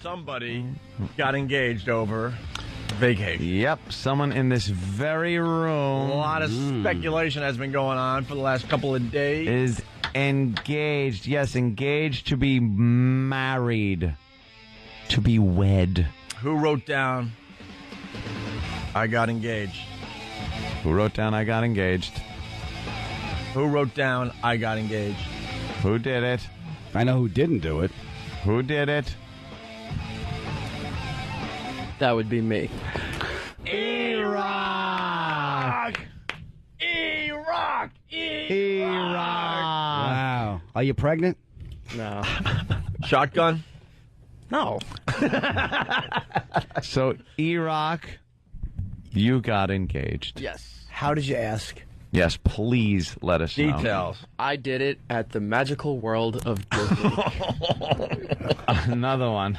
Somebody got engaged over vacation. Yep, someone in this very room. A lot of speculation has been going on for the last couple of days. Is engaged. Yes, engaged to be married. To be wed. Who wrote down, I got engaged? Who wrote down I got engaged? Who wrote down, I got engaged? Who did it? I know who didn't do it. Who did it? That would be me. Erock! Erock! Erock! Wow. Are you pregnant? No. Shotgun? No. So, Erock, you got engaged. Yes. How did you ask? Yes, please let us know. Details. I did it at the magical world of Disney. Another one.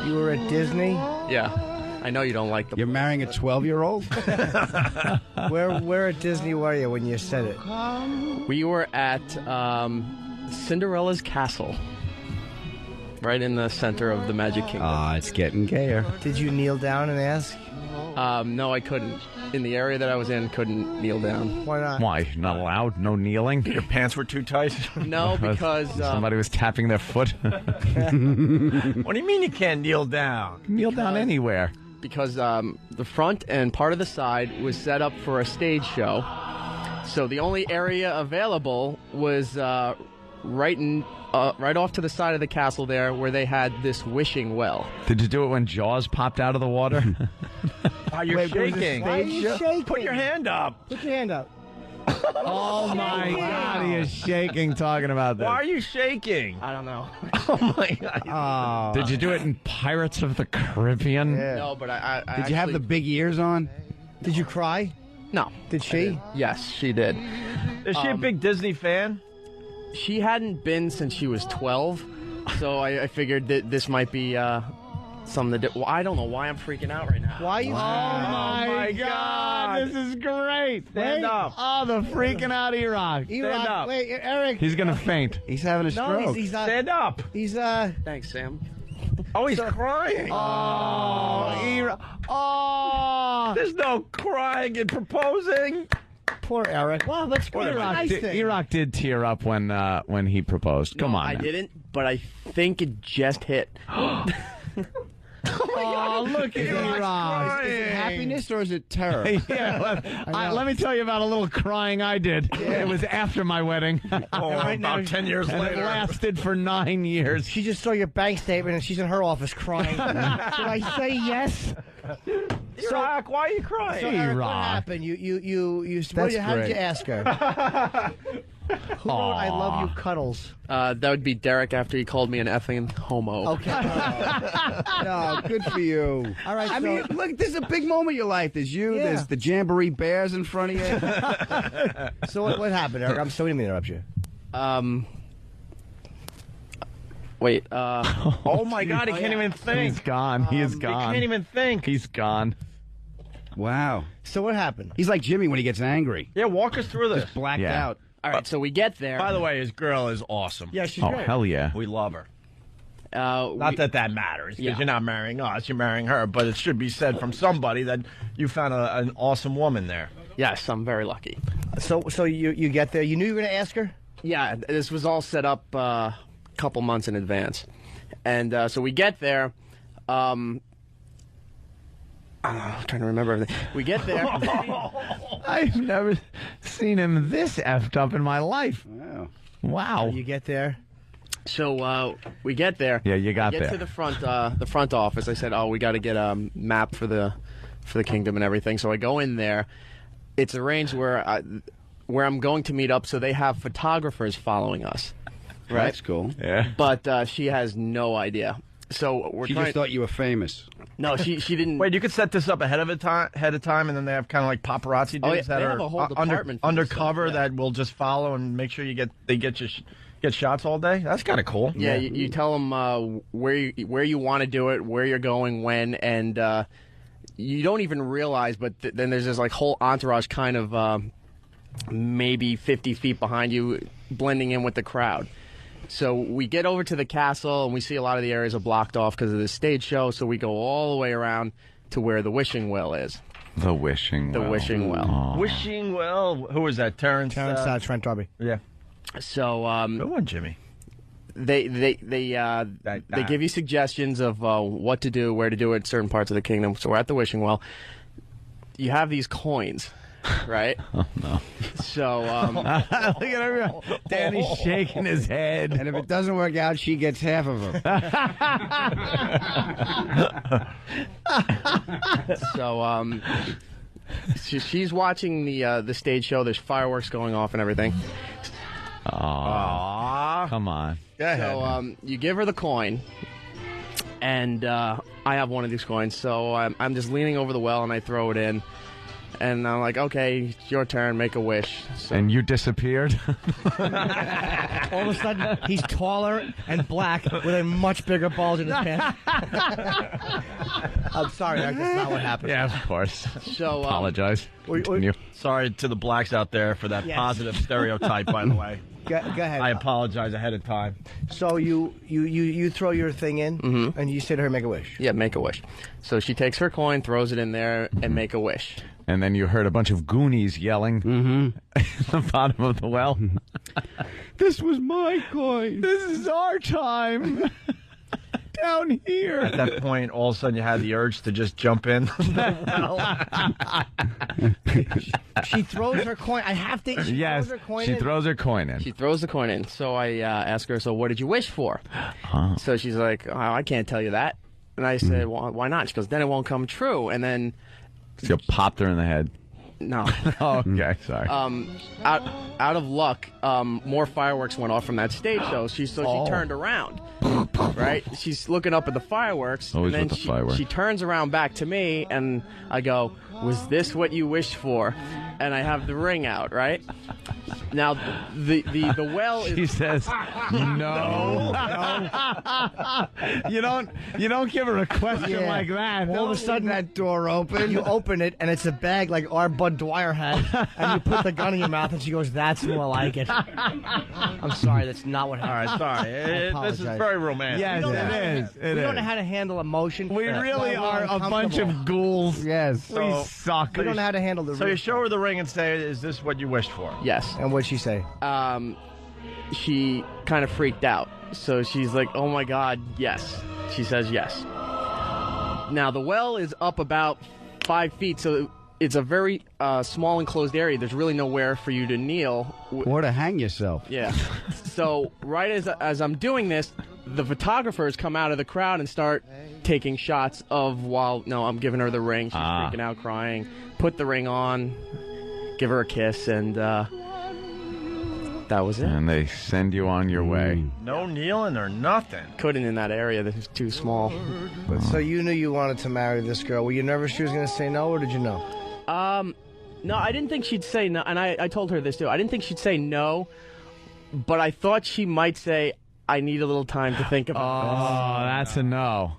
You were at Disney? Yeah. I know you don't like the... You're marrying a 12-year-old? Where at Disney were you when you said it? We were at Cinderella's castle. Right in the center of the Magic Kingdom. Ah, it's getting gayer. Did you kneel down and ask? No, I couldn't. In the area that I was in, couldn't kneel down. Why not? Why? Not allowed? No kneeling? Your pants were too tight? No, because... Somebody was tapping their foot? What do you mean you can't kneel down? Kneel down anywhere. Because the front and part of the side was set up for a stage show. So the only area available was right off to the side of the castle there where they had this wishing well. Did you do it when Jaws popped out of the water? Why you're shaking? Why are you shaking? Put your hand up. Put your hand up. Oh, my God. He is shaking talking about this. Why are you shaking? I don't know. Oh, my God. Did you do it in Pirates of the Caribbean? Yeah. No, but I Did you have the big ears on? Did you cry? No. Did she? Yes, she did. Is she a big Disney fan? She hadn't been since she was 12, so I figured that this might be something to do. Well, I don't know why I'm freaking out right now. Why are you? Oh, my God. This is great. Stand up. Oh, the freaking out Erock. Erock, up. wait, Eric. He's going to faint. He's having a No, stroke. he's not. Stand up. He's Thanks, Sam. Oh, he's crying. Oh, Erock. Oh. There's no crying and proposing. poor Eric. Well, that's good. Erock did tear up when he proposed. Come No, on. I now. didn't, but I think it just hit. Oh, look at Erock. Is it happiness or is it terror? Yeah, let me tell you about a little crying I did. It was after my wedding. Oh, Right now, about 10 years And it later. lasted for 9 years. She just saw your bank statement and she's in her office crying. Should I say yes? Erock, why are you crying? So, Eric, what Erock. happened? How That's did great. you ask her? Who wrote "I love you" cuddles? That would be Derek after he called me an effing homo. Okay. No, good for you. All right. I mean, look, this is a big moment in your life. There's you, Yeah. there's the Jamboree Bears in front of you. So what happened, Eric? I'm sorry to interrupt you. Wait, Oh, my God, he can't even think. He's gone. He is He gone. can't even think. He's gone. Wow. So what happened? He's like Jimmy when he gets angry. Yeah, walk us through this. Blacked Yeah. out. all right, so we get there. By the way, his girl is awesome. Yeah, she's Oh, great. hell yeah. We love her. we- Not that that matters, because Yeah. you're not marrying us, you're marrying her. But it should be said from somebody that you found an awesome woman there. yes, I'm very lucky. So you get there. You knew you were going to ask her? Yeah, this was all set up a couple months in advance. And so we get there. I'm trying to remember everything. We get there. I've never seen him this effed up in my life. Wow. Wow. You get there. So we get there. Yeah, you got get there. to the front office. I said, "Oh, we got to get a map for the kingdom and everything." So I go in there. It's arranged where I'm going to meet up. So they have photographers following us. Right. That's cool. Yeah. But she has no idea. So we're She trying. just thought you were famous. No, she didn't. Wait, you could set this up ahead of time, and then they have kind of like paparazzi dudes Oh, yeah, that they are have a whole department for this undercover stuff, yeah. that will just follow and make sure they get shots all day. That's kind of cool. Yeah, you tell them where you want to do it, where you're going, when, and you don't even realize. But then there's this like whole entourage kind of maybe 50 feet behind you, blending in with the crowd. So we get over to the castle, and we see a lot of the areas are blocked off because of the stage show, so we go all the way around to where the wishing well is. The wishing well. The wishing well. Aw. Wishing well. Who was that? Terrence Trent Darby. Yeah. So Good one, Jimmy. they give you suggestions of what to do, where to do it, in certain parts of the kingdom. So we're at the wishing well. You have these coins, right? Oh, no. So Look at everyone. Danny's shaking his head. And if it doesn't work out, she gets half of them. So she's watching the stage show. There's fireworks going off and everything. Aw. Come on. Go ahead. So you give her the coin, and I have one of these coins. So I'm just leaning over the well, and I throw it in. And I'm like, okay, it's your turn. Make a wish. So, And you disappeared? All of a sudden, he's taller and black with a much bigger bulge in his pants. I'm sorry, that's not what happened. Yeah, of course. so Apologize. Continue. Sorry to the blacks out there for that Yes. positive stereotype, by the way. Go ahead. I apologize ahead of time. So you throw your thing in, and you say to her, make a wish. yeah, make a wish. So she takes her coin, throws it in there, and make a wish. And then you heard a bunch of Goonies yelling at the bottom of the well. This was my coin. This is our time. Down here. At that point, all of a sudden, you had the urge to just jump in. She throws her coin. I have to. She Yes, throws her coin she in. throws her coin in. She throws the coin in. So I ask her, so what did you wish for? So she's like, oh, I can't tell you that. And I said, well, why not? She goes, then it won't come true. And then, So you popped her in the head. no. Oh, okay, sorry. Out of luck, more fireworks went off from that stage show. She turned around, right? She's looking up at the fireworks, Always and then with the fireworks. she turns around back to me, and I go, "Was this what you wished for?" And I have the ring out, right? Now the well is. She says, "No, you don't give her a question Yeah. like that." All of a sudden, That door open. you open it, and it's a bag like our Bud Dwyer had, and you put the gun in your mouth, and she goes, "That's more like it." I'm sorry, that's not what All happened. right, sorry. This is apologize. very romantic. Yes, We don't it know- is. It we don't is. know how to handle emotion. We really Well, we're are a bunch uncomfortable. of ghouls. Yes. We suck. We don't know how to handle the. So you show her the ring and say, is this what you wished for? Yes. And what'd she say? She kind of freaked out. So she's like, oh my God, yes. She says yes. Now, the well is up about 5 feet, so it's a very small enclosed area. There's really nowhere for you to kneel. Or to hang yourself. Yeah. So right as I'm doing this, the photographers come out of the crowd and start taking shots of I'm giving her the ring. She's freaking out, crying. Put the ring on, give her a kiss, and that was it. And they send you on your way. No kneeling or nothing. Couldn't in that area. This is too small. So you knew you wanted to marry this girl. Were you nervous she was going to say no, or did you know? No, I didn't think she'd say no, and I told her this too. I didn't think she'd say no, but I thought she might say, I need a little time to think about Oh, that's a no.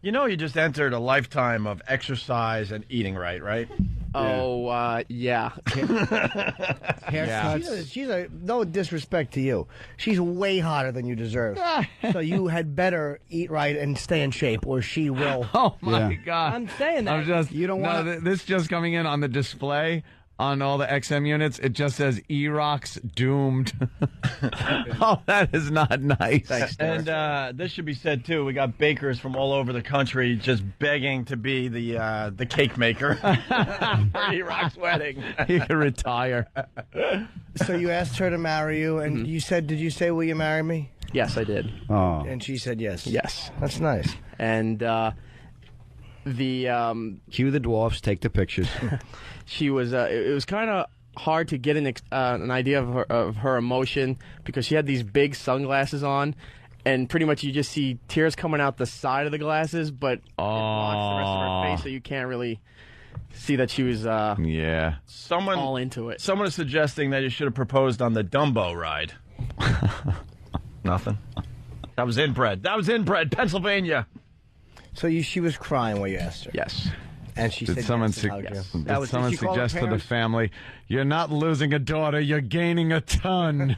You know, you just entered a lifetime of exercise and eating right, right? this. Oh, yeah. Haircuts. She's a no disrespect to you. She's way hotter than you deserve. So you had better eat right and stay in shape, or she will. Oh my Yeah. God! I'm saying that. I'm just You don't wanna- This just coming in on the display on all the XM units. It just says Erock's doomed. Oh, that is not nice. Thanks, Derek. And this should be said too. We got bakers from all over the country just begging to be the cake maker for Erock's wedding. You can retire. So you asked her to marry you, and you said, "Did you say will you marry me?" Yes, I did. Oh. And she said yes. Yes. That's nice. And Cue the dwarfs, take the pictures. she was it was kind of hard to get an idea of her emotion because she had these big sunglasses on, and pretty much you just see tears coming out the side of the glasses, but it blocks the rest of her face, so you can't really see that she was Yeah. Someone all into it. Someone is suggesting that you should have proposed on the Dumbo ride. Nothing. That was inbred. Pennsylvania. So she was crying when you asked her. Yes. And she Did said someone, yes and hugged you. did someone did she call her suggest to the parents? family, you're not losing a daughter, you're gaining a ton?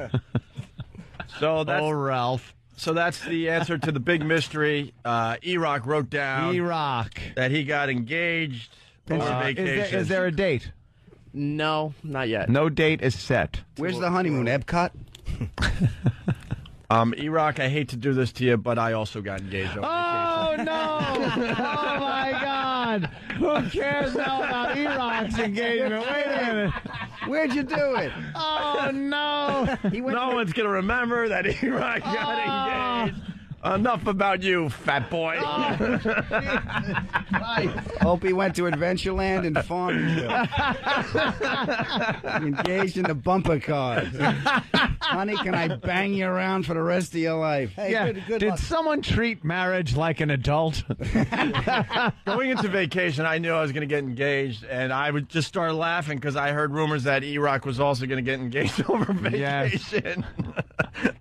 So that's Oh, Ralph. So that's the answer to the big mystery. Erock wrote down Erock. that he got engaged over vacation. Is there a date? No, not yet. No date is set. Where's the honeymoon? Epcot? Erock, I hate to do this to you, but I also got engaged over Oh, no! Oh, my God! Who cares now about Erock's engagement? Wait a minute. Where'd you do it? Oh, no! vacation. No one's going to remember that Erock got engaged. Enough about you, fat boy. Opie went to Adventureland in Farmville. Engaged in the bumper cars. Honey, can I bang you around for the rest of your life? Hey, Yeah. good Did luck. someone treat marriage like an adult? Going into vacation, I knew I was going to get engaged, and I would just start laughing because I heard rumors that Erock was also going to get engaged over vacation.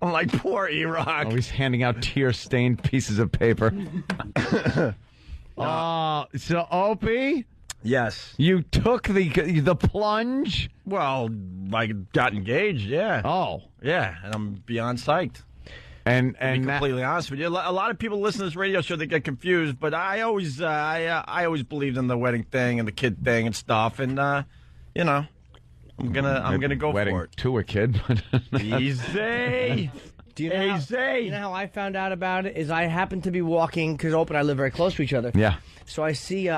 I'm like, poor Erock. Always handing out tear-stained pieces of paper. So Opie, Yes. you took the plunge. Well, I got engaged, yeah. Oh, Yeah, and I'm beyond psyched. and To be that- completely honest with you, a lot of people listen to this radio show, they get confused, but I always believed in the wedding thing and the kid thing and stuff, and you know, I'm gonna go wedding for it. to a kid. Easy. Do you know, Easy. how I found out about it? Is I happened to be walking, because Ope and I live very close to each other. Yeah. So I see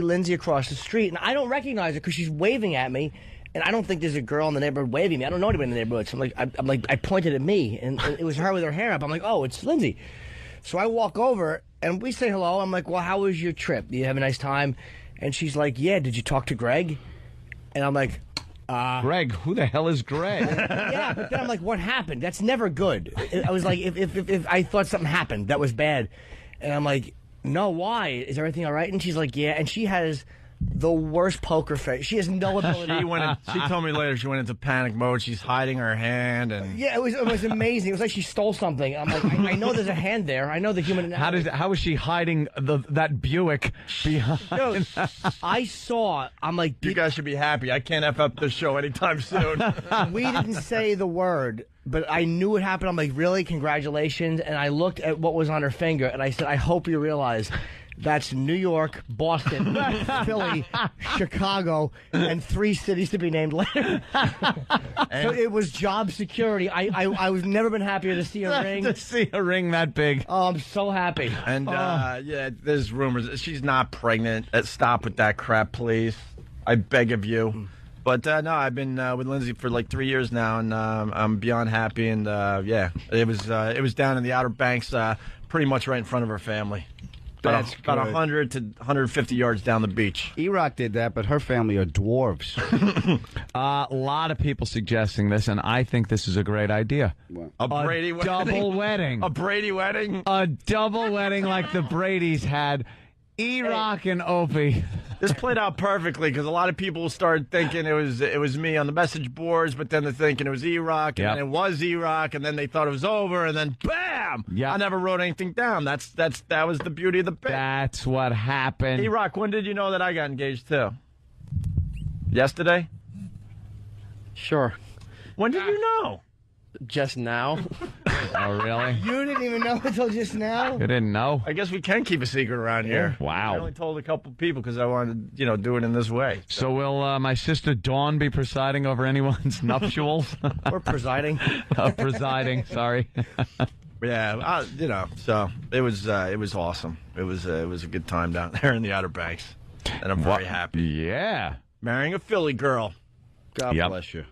Lindsay across the street, and I don't recognize her because she's waving at me, and I don't think there's a girl in the neighborhood waving me. I don't know anybody in the neighborhood. So I'm like, I pointed at me, and it was her with her hair up. I'm like, oh, it's Lindsay. So I walk over, and we say hello. I'm like, well, how was your trip? Did you have a nice time? And she's like, yeah. Did you talk to Greg? And I'm like, Greg, who the hell is Greg? yeah, but then I'm like, what happened? That's never good. I was like, if I thought something happened that was bad, and I'm like, no, why? Is everything all right? And she's like, yeah, and she has the worst poker face. She has no ability. She told me later she went into panic mode. She's hiding her hand, and Yeah, it was amazing. It was like she stole something. I'm like, I know there's a hand there. I know the human. How was she hiding that Buick behind? Dude, I saw. I'm like, you guys should be happy. I can't F up this show anytime soon. we didn't say the word, but I knew it happened. I'm like, really? Congratulations. And I looked at what was on her finger, and I said, I hope you realize that's New York, Boston, Philly, Chicago, and 3 cities to be named later. So it was job security. I was never been happier to see a ring. To see a ring that big. Oh, I'm so happy. And yeah, there's rumors that she's not pregnant. Stop with that crap, please. I beg of you. But no, I've been with Lindsay for like 3 years now, and I'm beyond happy. And yeah, it was down in the Outer Banks, pretty much right in front of her family. That's about good. 100 to 150 yards down the beach. Erock did that, but her family are dwarves. A lot of people suggesting this, and I think this is a great idea. A Brady wedding. Double wedding. A Brady wedding. A double wedding like the Bradys had. Erock and Opie. This played out perfectly because a lot of people started thinking it was me on the message boards, but then they're thinking it was Erock, and Yep. then it was Erock, and then they thought it was over, and then bam! Yep. I never wrote anything down. That was the beauty of the bit. That's what happened. Erock, when did you know that I got engaged too? Yesterday? Sure. When did you know? Just now. Oh, really? You didn't even know until just now? You didn't know? I guess we can keep a secret around here. Wow. I only told a couple people because I wanted to, do it in this way. So will my sister Dawn be presiding over anyone's nuptials? We're presiding. Presiding, sorry. Yeah, so it was awesome. It was a good time down there in the Outer Banks, and I'm very happy. Yeah. Marrying a Philly girl. God Yep. bless you.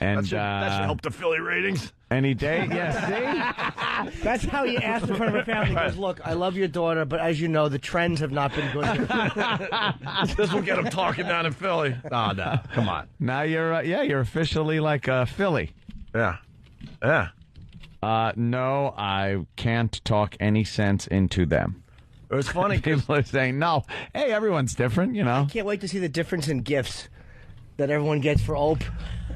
And That should help the Philly ratings. any day? Yeah, see? That's how you ask in front of a family. He goes, look, I love your daughter, but as you know, the trends have not been good. This will get them talking down in Philly. Oh, no. Come on. Now you're officially like Philly. Yeah. No, I can't talk any sense into them. It was funny 'cause People are saying, no, hey, everyone's different, Can't wait to see the difference in gifts that everyone gets for Ope.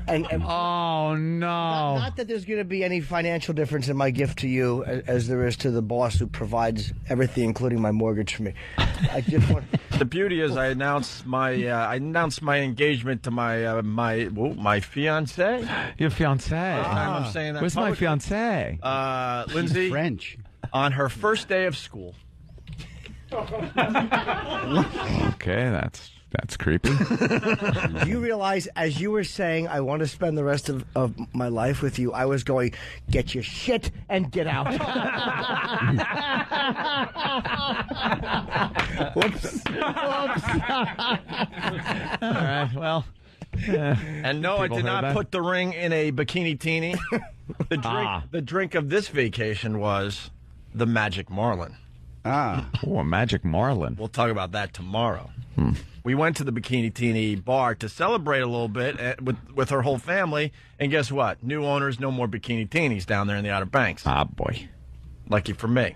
And Oh, no. Not that there's going to be any financial difference in my gift to you as there is to the boss who provides everything, including my mortgage for me. I just want. The beauty is, I announced my engagement to my fiance. Your fiance. I'm saying that. Where's my fiance? Lindsay. French. On her first day of school. Okay, that's creepy. Do you realize, as you were saying, I want to spend the rest of my life with you, I was going, get your shit and get out. Whoops. All right, well. And no, I did not put the ring in a bikini teeny. The drink of this vacation was the Magic Marlin. Ah. Oh, a Magic Marlin. We'll talk about that tomorrow. We went to the Bikini Teeny bar to celebrate a little bit with her whole family, and guess what? New owners, no more Bikini Teenies down there in the Outer Banks. Ah, boy. Lucky for me.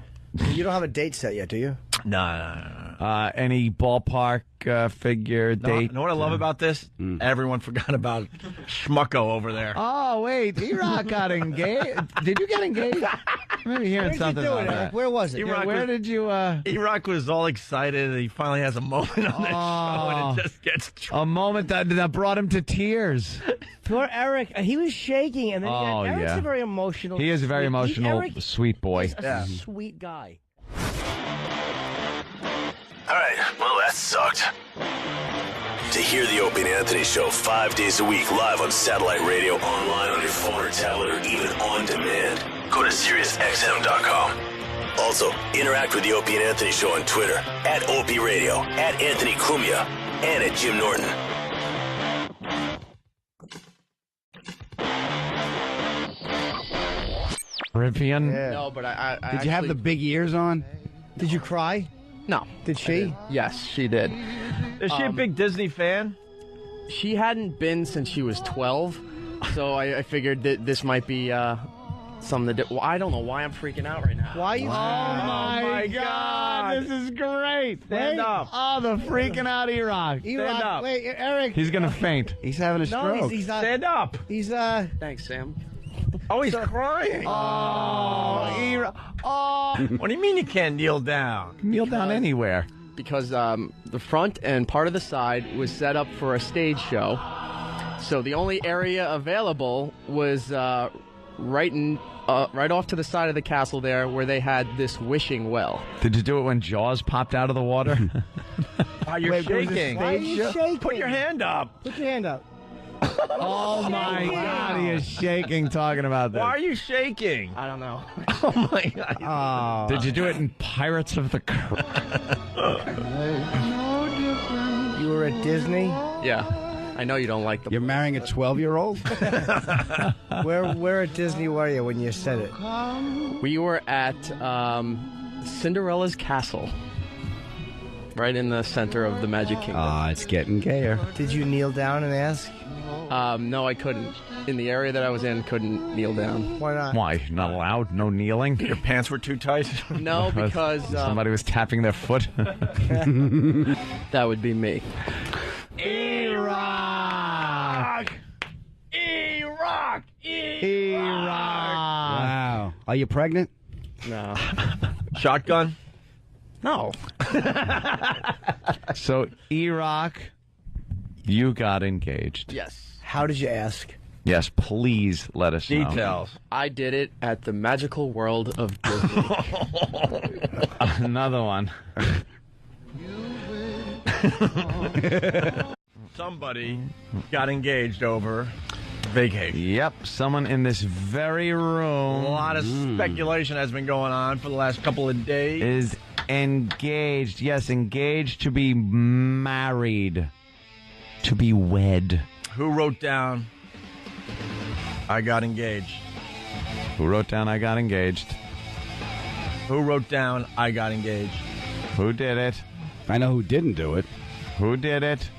You don't have a date set yet, do you? No. Any ballpark figure, date? You know what I love about this? Everyone forgot about Schmucko over there. Oh, wait. Erock got engaged. Did you get engaged? I remember hearing something about that. Where was it? Yeah, where did you... Erock was all excited, and he finally has a moment on this show, and it just gets... A moment that brought him to tears. Poor Eric. He was shaking, and then Eric's a very emotional... He is a very emotional, sweet boy. A sweet guy. All right, well, that sucked. To hear the Opie and Anthony Show 5 days a week live on satellite radio, online on your phone or tablet, or even on demand, go to SiriusXM.com. Also, interact with the Opie and Anthony Show on Twitter, at Opie Radio, at Anthony Cumia, and at Jim Norton. Rivian? Yeah. No, but I Did you have the big ears on? Did you cry? No. Did she? Yes, she did. Is she a big Disney fan? She hadn't been since she was 12, so I figured that this might be something to do. Well, I don't know why I'm freaking out right now. Why are you? Oh, my God. This is great. Stand up. Oh, the freaking out Erock. Erock, up. wait, Eric. He's going to faint. He's having a stroke. No, he's not. Stand up. He's Thanks, Sam. Oh, he's crying. Oh, Erock. Oh. What do you mean you can't kneel down? Kneel down anywhere. Because the front and part of the side was set up for a stage show, so the only area available was right off to the side of the castle there, where they had this wishing well. Did you do it when Jaws popped out of the water? Why you're shaking? Why are you shaking? Put your hand up. Put your hand up. Oh, my God. He is shaking talking about this. Why are you shaking? I don't know. Oh, my God. Oh. Did you do it in Pirates of the Caribbean? You were at Disney? Yeah, I know you don't like the. You're marrying a 12-year-old? Where at Disney were you when you said it? We were at Cinderella's castle, right in the center of the Magic Kingdom. Ah, it's getting gayer. Did you kneel down and ask? No, I couldn't. In the area that I was in, couldn't kneel down. Why not? Why? Not allowed? No kneeling? Your pants were too tight? No, because Somebody was tapping their foot? that would be me. Erock! Erock! Wow. Are you pregnant? No. Shotgun? No. So, Erock, you got engaged. Yes. How did you ask? Yes, please let us know. Details. I did it at the magical world of Disney. Another one. Somebody got engaged over vacation. Yep, someone in this very room A lot of speculation has been going on for the last couple of days. is engaged. Yes, engaged to be married. To be wed. Who wrote down, I got engaged? Who wrote down I got engaged? Who wrote down, I got engaged? Who did it? I know who didn't do it. Who did it?